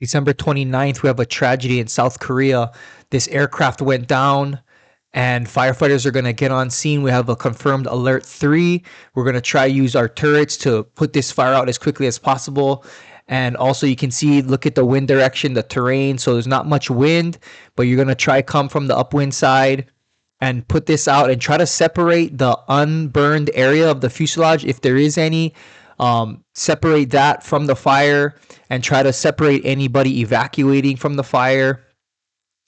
December 29th, we have a tragedy in South Korea. This aircraft went down and firefighters are going to get on scene. We have a confirmed alert 3. We're going to try use our turrets to put this fire out as quickly as possible. And also you can see, look at the wind direction, the terrain. So there's not much wind, but you're going to try come from the upwind side and put this out and try to separate the unburned area of the fuselage if there is any. Separate that from the fire and try to separate anybody evacuating from the fire.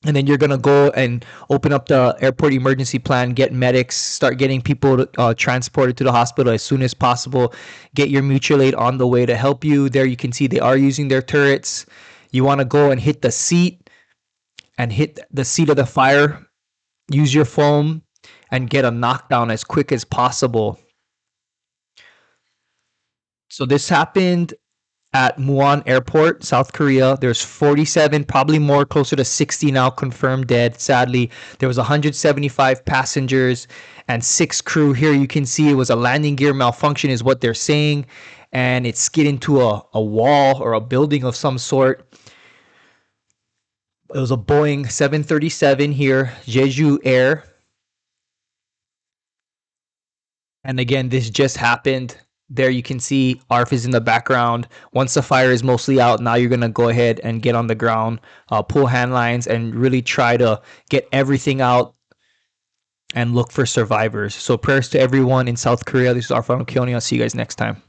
And then you're going to go and open up the airport emergency plan, get medics, start getting people transported to the hospital as soon as possible. Get your mutual aid on the way to help you. There you can see they are using their turrets. You want to go and hit the seat of the fire. Use your foam and get a knockdown as quick as possible. So this happened at Muan Airport, South Korea. There's 47, probably more, closer to 60 now confirmed dead. Sadly, there was 175 passengers and 6 crew. Here you can see it was a landing gear malfunction is what they're saying. And it skid into a wall or a building of some sort. It was a Boeing 737 here, Jeju Air. And again, this just happened. There you can see ARF is in the background. Once the fire is mostly out, now you're going to go ahead and get on the ground, pull hand lines, and really try to get everything out and look for survivors. So prayers to everyone in South Korea. This is ARF Keone. I'll see you guys next time.